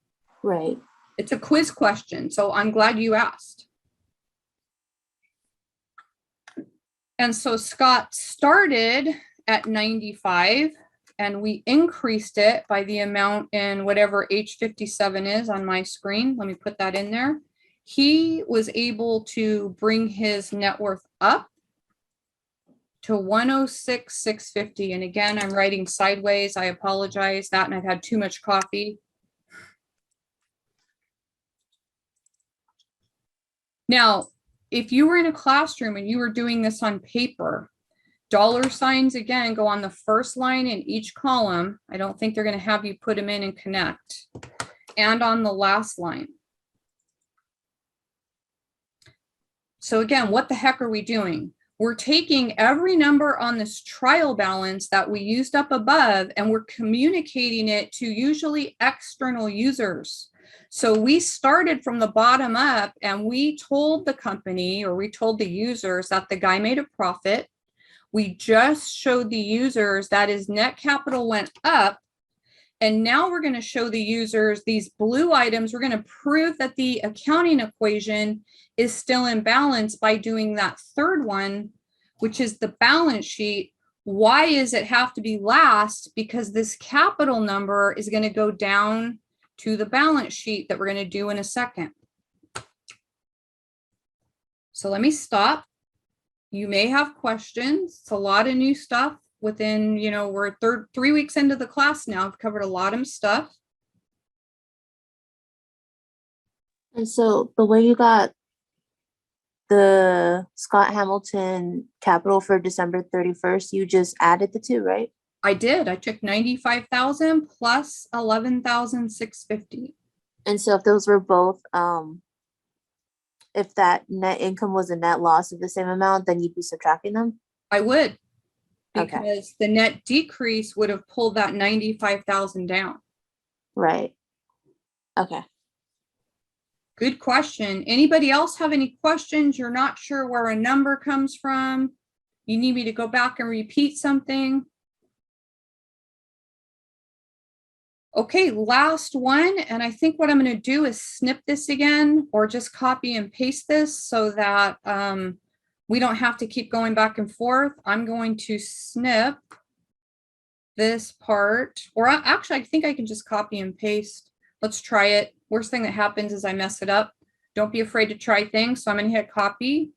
Right. It's a quiz question, so I'm glad you asked. And so Scott started at 95 and we increased it by the amount in whatever H57 is on my screen. Let me put that in there. He was able to bring his net worth up to 106,650. And again, I'm writing sideways. I apologize that, and I've had too much coffee. Now, if you were in a classroom and you were doing this on paper, dollar signs again go on the first line in each column. I don't think they're going to have you put them in and connect. And on the last line. So again, what the heck are we doing? We're taking every number on this trial balance that we used up above and we're communicating it to usually external users. So we started from the bottom up and we told the company, or we told the users, that the guy made a profit. We just showed the users that his net capital went up. And now we're going to show the users these blue items. We're going to prove that the accounting equation is still in balance by doing that third one, which is the balance sheet. Why does it have to be last? Because this capital number is going to go down to the balance sheet that we're going to do in a second. So let me stop. You may have questions. It's a lot of new stuff within, we're 3 weeks into the class now. I've covered a lot of stuff. And so the way you got the Scott Hamilton capital for December 31st, you just added the two, right? I did. I took 95,000 plus 11,650. And so if those were both, if that net income was a net loss of the same amount, then you'd be subtracting them? I would, Okay. because the net decrease would have pulled that 95,000 down. Right. Okay. Good question. Anybody else have any questions? You're not sure where a number comes from? You need me to go back and repeat something? Okay, last one. And I think what I'm going to do is snip this again or just copy and paste this so that we don't have to keep going back and forth. I'm going to snip this part, or actually, I think I can just copy and paste. Let's try it. Worst thing that happens is I mess it up. Don't be afraid to try things. So I'm going to hit copy.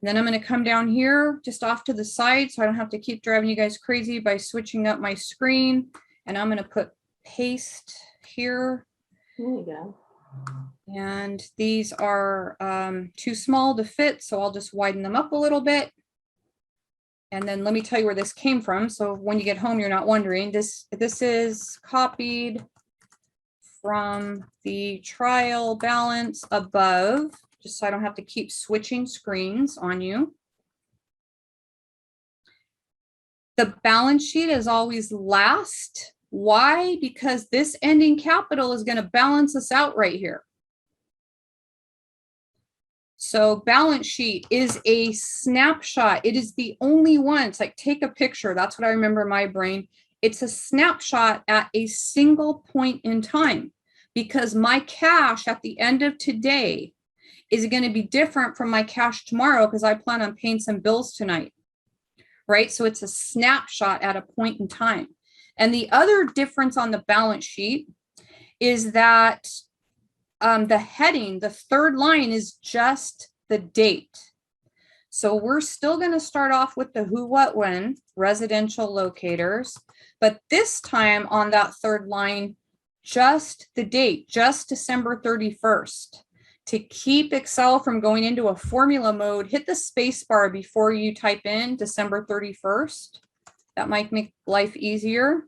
Then I'm going to come down here just off to the side so I don't have to keep driving you guys crazy by switching up my screen. And I'm going to put paste here. There you go. And these are too small to fit, so I'll just widen them up a little bit. And then let me tell you where this came from. So when you get home, you're not wondering. This is copied from the trial balance above, just so I don't have to keep switching screens on you. The balance sheet is always last. Why? Because this ending capital is going to balance us out right here. So balance sheet is a snapshot. It is the only one. It's like take a picture. That's what I remember in my brain. It's a snapshot at a single point in time, because my cash at the end of today is going to be different from my cash tomorrow because I plan on paying some bills tonight, right? So it's a snapshot at a point in time. And the other difference on the balance sheet is that the heading, the third line, is just the date. So we're still going to start off with the who, what, when, residential locators. But this time on that third line, just the date, just December 31st. To keep Excel from going into a formula mode, hit the space bar before you type in December 31st. That might make life easier.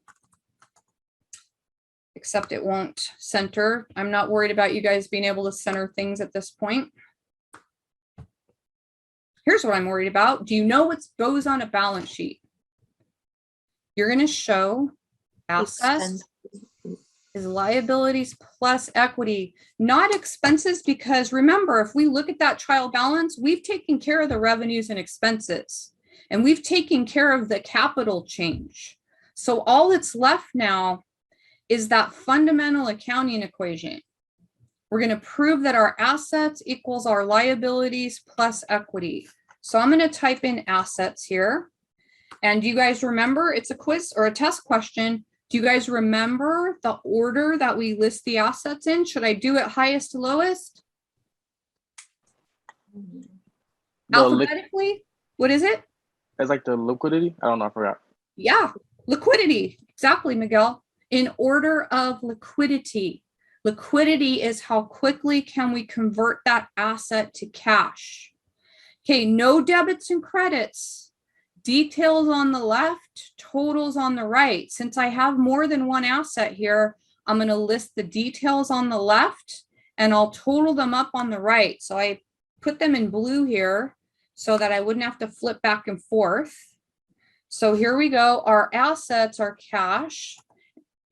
Except it won't center. I'm not worried about you guys being able to center things at this point. Here's what I'm worried about. Do you know what goes on a balance sheet? You're going to show assets is liabilities plus equity, not expenses, because remember, if we look at that trial balance, we've taken care of the revenues and expenses, and we've taken care of the capital change. So all that's left now is that fundamental accounting equation. We're going to prove that our assets equals our liabilities plus equity. So I'm going to type in assets here. And do you guys remember, it's a quiz or a test question. Do you guys remember the order that we list the assets in? Should I do it highest to lowest? Alphabetically? What is it? It's like the liquidity. I don't know. I forgot. Yeah, liquidity. Exactly, Miguel. In order of liquidity. Liquidity is how quickly can we convert that asset to cash. Okay, no debits and credits. Details on the left, totals on the right. Since I have more than one asset here, I'm going to list the details on the left and I'll total them up on the right. So I put them in blue here so that I wouldn't have to flip back and forth. So here we go. Our assets are cash.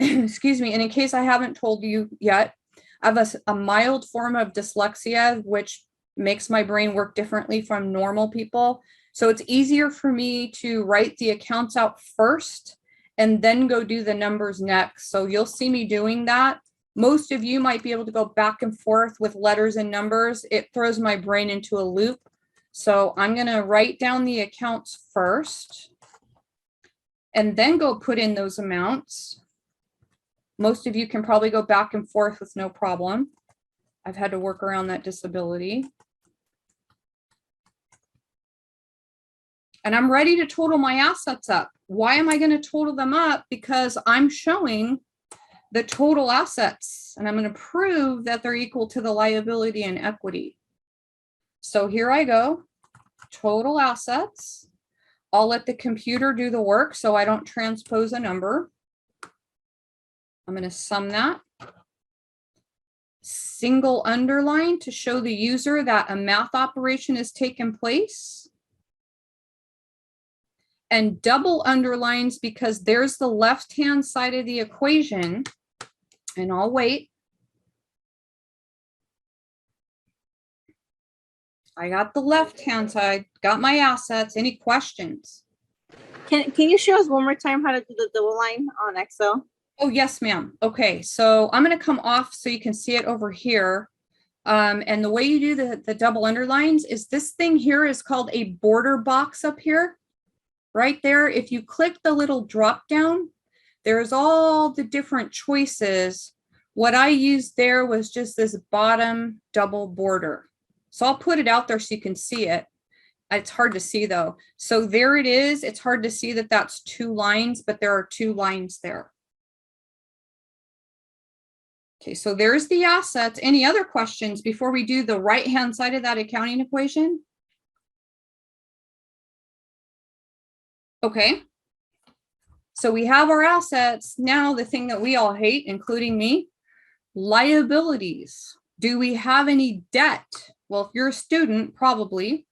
Excuse me. And in case I haven't told you yet, I have a mild form of dyslexia, which makes my brain work differently from normal people. So it's easier for me to write the accounts out first and then go do the numbers next. So you'll see me doing that. Most of you might be able to go back and forth with letters and numbers. It throws my brain into a loop. So I'm going to write down the accounts first and then go put in those amounts. Most of you can probably go back and forth with no problem. I've had to work around that disability. And I'm ready to total my assets up. Why am I going to total them up? Because I'm showing the total assets and I'm going to prove that they're equal to the liability and equity. So here I go, total assets. I'll let the computer do the work so I don't transpose a number. I'm going to sum that. Single underline to show the user that a math operation has taken place. And double underlines because there's the left-hand side of the equation. And I'll wait. I got the left-hand side, got my assets. Any questions? Can you show us one more time how to do the double line on Excel? Oh, yes, ma'am. Okay, so I'm going to come off so you can see it over here. And the way you do the double underlines is this thing here is called a border box up here. Right there, if you click the little drop down, there's all the different choices. What I used there was just this bottom double border. So I'll put it out there so you can see it. It's hard to see though. So there it is. It's hard to see that that's 2 lines, but there are 2 lines there. Okay, so there's the assets. Any other questions before we do the right-hand side of that accounting equation? Okay. So we have our assets. Now the thing that we all hate, including me, liabilities. Do we have any debt? Well, if you're a student, probably.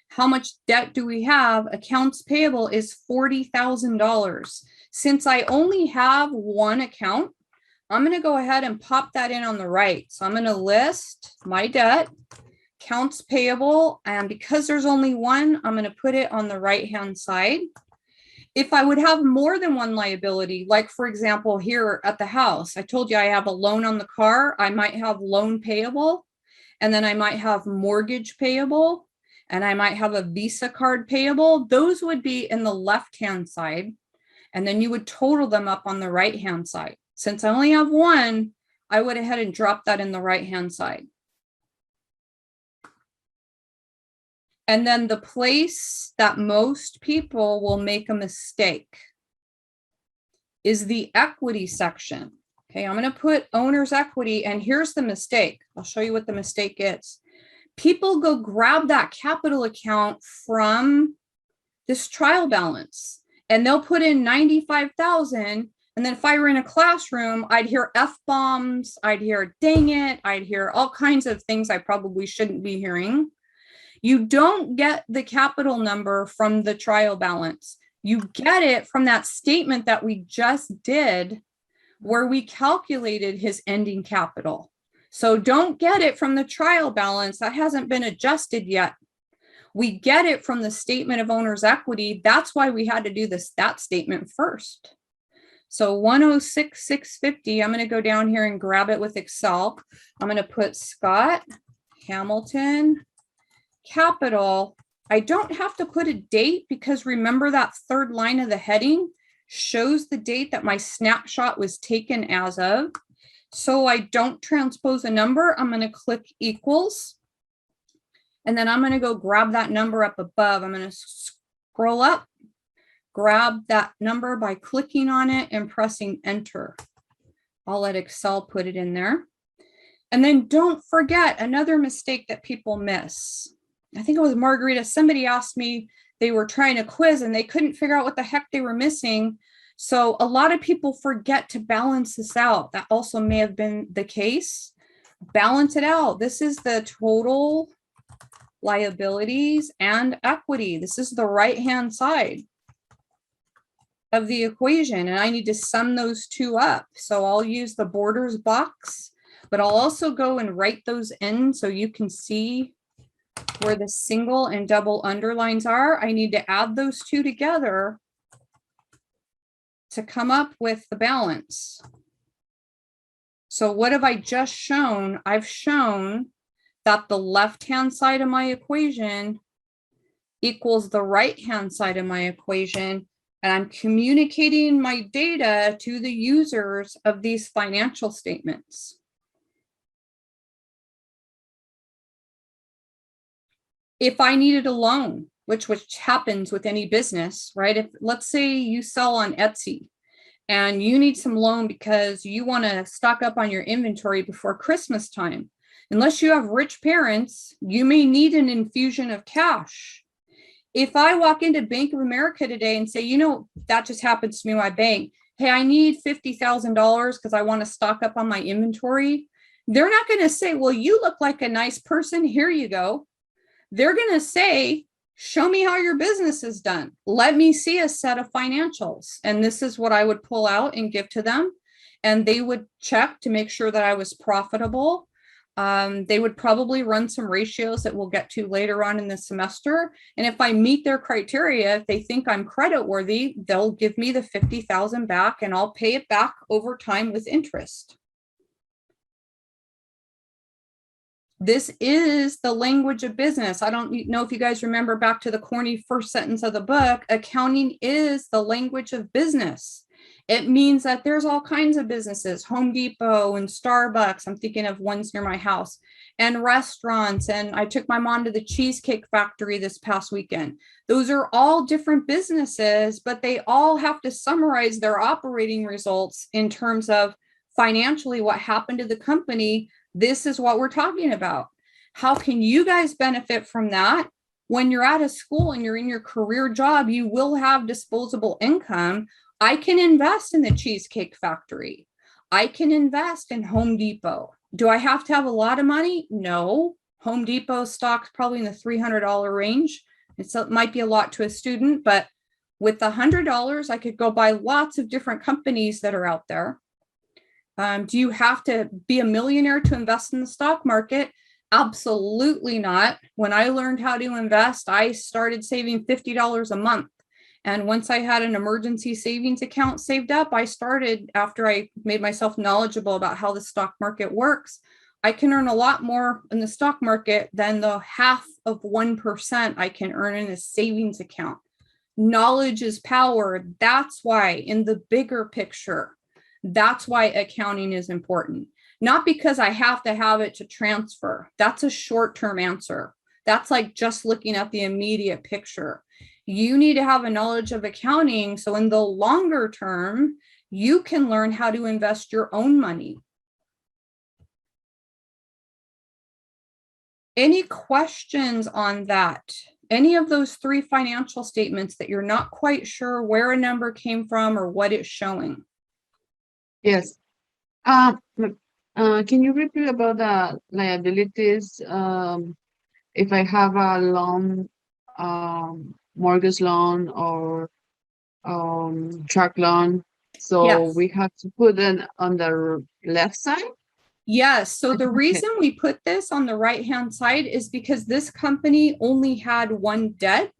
How much debt do we have? Accounts payable is $40,000. Since I only have one account, I'm going to go ahead and pop that in on the right. So I'm going to list my debt, accounts payable, and because there's only one, I'm going to put it on the right-hand side. If I would have more than one liability, like for example, here at the house, I told you I have a loan on the car, I might have loan payable, and then I might have mortgage payable, and I might have a Visa card payable. Those would be in the left-hand side, and then you would total them up on the right-hand side. Since I only have one, I went ahead and dropped that in the right-hand side. And then the place that most people will make a mistake is the equity section. Okay, I'm going to put owner's equity, and here's the mistake. I'll show you what the mistake is. People go grab that capital account from this trial balance, and they'll put in 95,000. And then if I were in a classroom, I'd hear F-bombs, I'd hear dang it, I'd hear all kinds of things I probably shouldn't be hearing. You don't get the capital number from the trial balance. You get it from that statement that we just did where we calculated his ending capital. So don't get it from the trial balance. That hasn't been adjusted yet. We get it from the statement of owner's equity. That's why we had to do that statement first. So 106,650, I'm going to go down here and grab it with Excel. I'm going to put Scott Hamilton capital. I don't have to put a date because remember that third line of the heading shows the date that my snapshot was taken as of. So I don't transpose a number. I'm going to click equals. And then I'm going to go grab that number up above. I'm going to scroll up, grab that number by clicking on it and pressing enter. I'll let Excel put it in there. And then don't forget another mistake that people miss. I think it was Margarita. Somebody asked me, they were trying a quiz and they couldn't figure out what the heck they were missing. So a lot of people forget to balance this out. That also may have been the case. Balance it out. This is the total liabilities and equity. This is the right-hand side of the equation, and I need to sum those two up. So I'll use the borders box, but I'll also go and write those in so you can see where the single and double underlines are. I need to add those two together to come up with the balance. So what have I just shown? I've shown that the left-hand side of my equation equals the right-hand side of my equation, and I'm communicating my data to the users of these financial statements. If I needed a loan, which happens with any business, right? If let's say you sell on Etsy and you need some loan because you want to stock up on your inventory before Christmas time. Unless you have rich parents, you may need an infusion of cash. If I walk into Bank of America today and say, you know, that just happens to me, my bank, hey, I need $50,000 because I want to stock up on my inventory. They're not going to say, well, you look like a nice person. Here you go. They're going to say, show me how your business is done. Let me see a set of financials. And this is what I would pull out and give to them. And they would check to make sure that I was profitable. They would probably run some ratios that we'll get to later on in the semester. And if I meet their criteria, if they think I'm credit worthy, they'll give me the $50,000 back and I'll pay it back over time with interest. This is the language of business. I don't know if you guys remember back to the corny first sentence of the book. Accounting is the language of business. It means that there's all kinds of businesses, Home Depot and Starbucks. I'm thinking of ones near my house. and restaurants. And I took my mom to the Cheesecake Factory this past weekend. Those are all different businesses, but they all have to summarize their operating results in terms of financially what happened to the company. This is what we're talking about. How can you guys benefit from that? When you're out of school and you're in your career job, you will have disposable income. I can invest in the Cheesecake Factory. I can invest in Home Depot. Do I have to have a lot of money? No. Home Depot stock's probably in the $300 range. It might be a lot to a student, but with $100, I could go buy lots of different companies that are out there. Do you have to be a millionaire to invest in the stock market? Absolutely not. When I learned how to invest, I started saving $50 a month. And once I had an emergency savings account saved up, I started, after I made myself knowledgeable about how the stock market works, I can earn a lot more in the stock market than the 0.5% I can earn in a savings account. Knowledge is power. That's why, in the bigger picture, that's why accounting is important. Not because I have to have it to transfer. That's a short-term answer. That's like just looking at the immediate picture. You need to have a knowledge of accounting, so in the longer term, you can learn how to invest your own money. Any questions on that? Any of those three financial statements that you're not quite sure where a number came from or what it's showing? Yes. Can you repeat about the liabilities? If I have a loan, mortgage loan or truck loan, so Yes. we have to put it on the left side? Yes. So the Okay. reason we put this on the right-hand side is because this company only had one debt.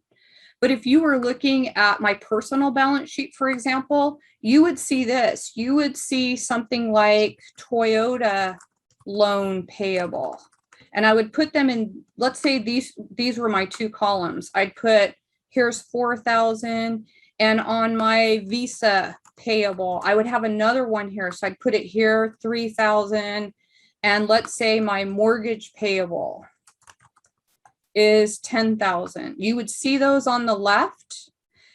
But if you were looking at my personal balance sheet, for example, you would see this. You would see something like Toyota loan payable. And I would put them in, let's say these were my two columns. I'd put, here's 4,000, and on my Visa payable, I would have another one here. So I'd put it here, 3,000. And let's say my mortgage payable is 10,000. You would see those on the left,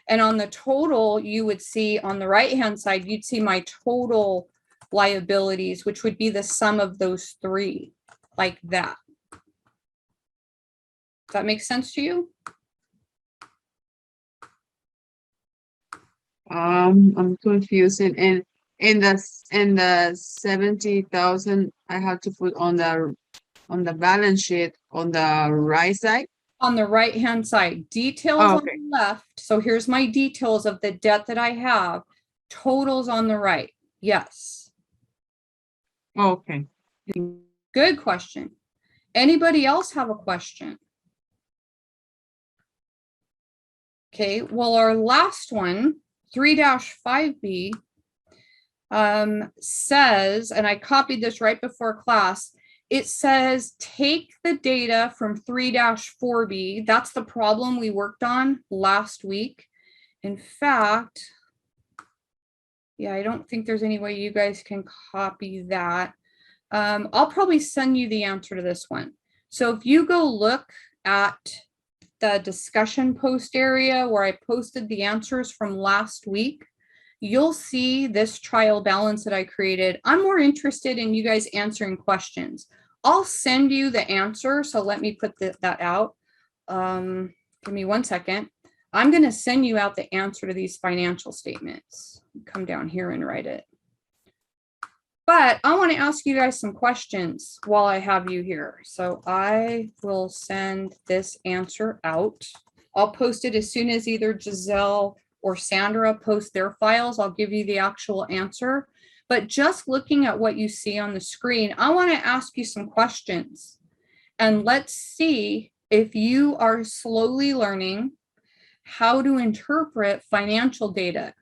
and on the total, you would see on the right-hand side, you'd see my total liabilities, which would be the sum of those three, like that. Does that make sense to you? I'm confused. And in the 70,000, I have to put on the balance sheet on the right side. On the right-hand side, details Oh, on the left. So here's my details of the debt that I have. Totals on the right. Yes. Okay. Good question. Anybody else have a question? Okay, well, our last one, 3-5B, says, and I copied this right before class, it says take the data from 3-4B. That's the problem we worked on last week. In fact, yeah, I don't think there's any way you guys can copy that. I'll probably send you the answer to this one. So if you go look at the discussion post area where I posted the answers from last week, you'll see this trial balance that I created. I'm more interested in you guys answering questions. I'll send you the answer. So let me put that out. Give me 1 second. I'm going to send you out the answer to these financial statements. Come down here and write it. But I want to ask you guys some questions while I have you here. So I will send this answer out. I'll post it as soon as either Giselle or Sandra post their files. I'll give you the actual answer. But just looking at what you see on the screen, I want to ask you some questions. And let's see if you are slowly learning how to interpret financial data.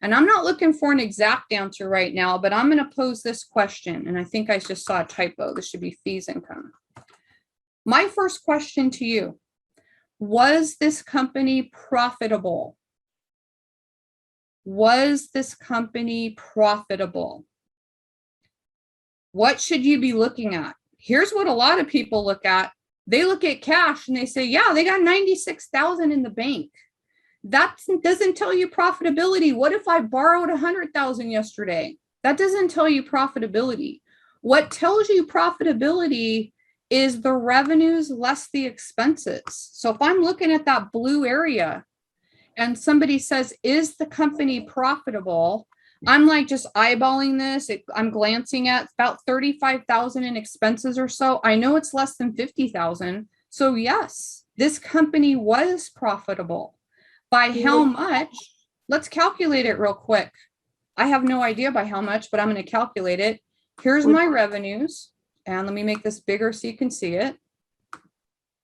And I'm not looking for an exact answer right now, but I'm going to pose this question. And I think I just saw a typo. This should be fees income. My first question to you, was this company profitable? Was this company profitable? What should you be looking at? Here's what a lot of people look at. They look at cash and they say, yeah, they got 96,000 in the bank. That doesn't tell you profitability. What if I borrowed 100,000 yesterday? That doesn't tell you profitability. What tells you profitability is the revenues less the expenses. So if I'm looking at that blue area and somebody says, is the company profitable? I'm like just eyeballing this. I'm glancing at about 35,000 in expenses or so. I know it's less than 50,000. So yes, this company was profitable. By how much? Let's calculate it real quick. I have no idea by how much, but I'm going to calculate it. Here's my revenues. And let me make this bigger so you can see it.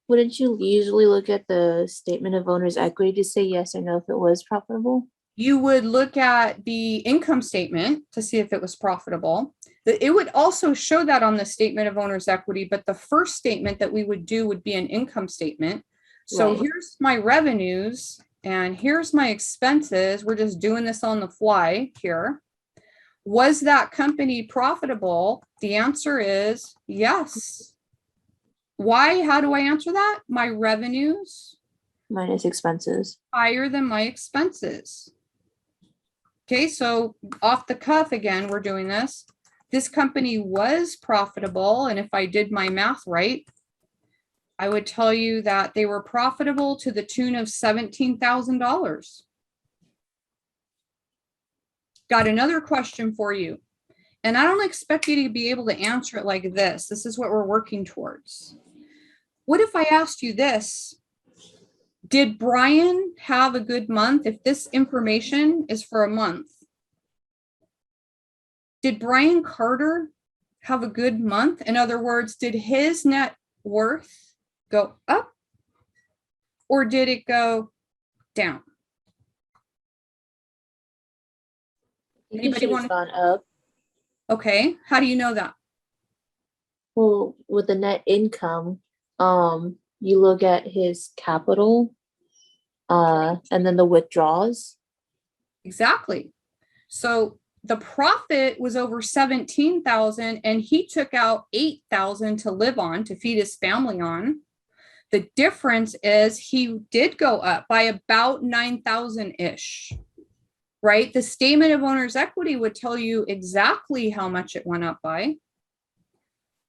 Wouldn't you usually look at the statement of owner's equity to say yes or no if it was profitable? You would look at the income statement to see if it was profitable. It would also show that on the statement of owner's equity, but the first statement that we would do would be an income statement. So Right. here's my revenues and here's my expenses. We're just doing this on the fly here. Was that company profitable? The answer is yes. Why? How do I answer that? My revenues Minus expenses. higher than my expenses. Okay, so off the cuff again, we're doing this. This company was profitable, and if I did my math right, I would tell you that they were profitable to the tune of $17,000. Got another question for you. And I don't expect you to be able to answer it like this. This is what we're working towards. What if I asked you this? Did Brian have a good month? If this information is for a month, did Brian Carter have a good month? In other words, did his net worth go up or did it go down? Anybody It want has to? gone up. Okay, how do you know that? Well, with the net income, you look at his capital, and then the withdrawals. Exactly. So the profit was over 17,000 and he took out 8,000 to live on, to feed his family on. The difference is he did go up by about 9,000-ish, right? The statement of owner's equity would tell you exactly how much it went up by.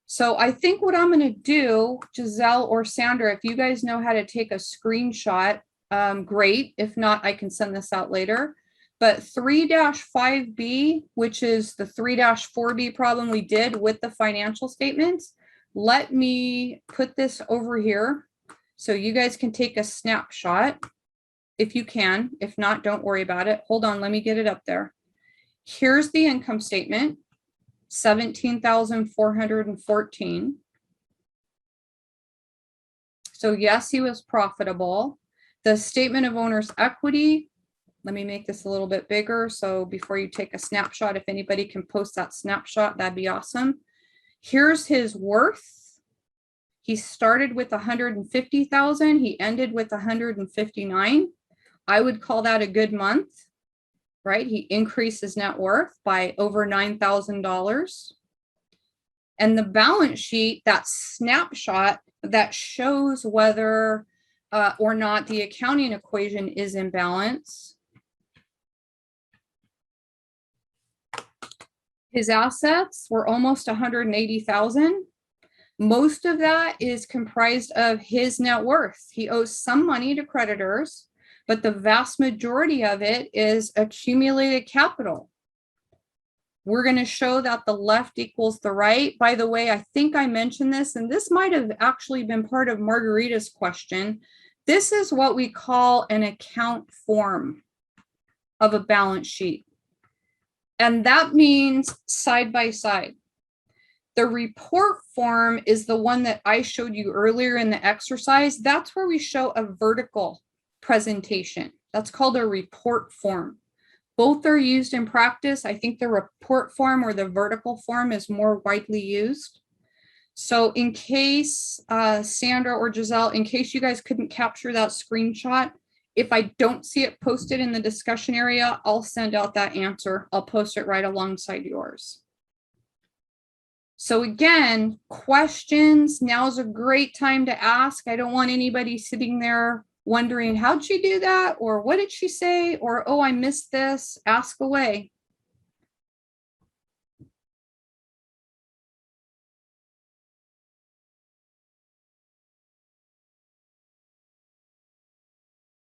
So I think what I'm going to do, Giselle or Sandra, if you guys know how to take a screenshot, great. If not, I can send this out later. But 3-5B, which is the 3-4B problem we did with the financial statements, let me put this over here so you guys can take a snapshot if you can. If not, don't worry about it. Hold on, let me get it up there. Here's the income statement, 17,414. So yes, he was profitable. The statement of owner's equity, let me make this a little bit bigger. So before you take a snapshot, if anybody can post that snapshot, that'd be awesome. Here's his worth. He started with 150,000. He ended with 159. I would call that a good month, right? He increased his net worth by over $9,000. And the balance sheet, that snapshot that shows whether or not the accounting equation is in balance. His assets were almost 180,000. Most of that is comprised of his net worth. He owes some money to creditors, but the vast majority of it is accumulated capital. We're going to show that the left equals the right. By the way, I think I mentioned this, and this might have actually been part of Margarita's question. This is what we call an account form of a balance sheet. And that means side by side. The report form is the one that I showed you earlier in the exercise. That's where we show a vertical presentation. That's called a report form. Both are used in practice. I think the report form or the vertical form is more widely used. So in case Sandra or Giselle, in case you guys couldn't capture that screenshot, if I don't see it posted in the discussion area, I'll send out that answer. I'll post it right alongside yours. So again, questions, now is a great time to ask. I don't want anybody sitting there wondering, how'd she do that? Or what did she say? Or, oh, I missed this. Ask away.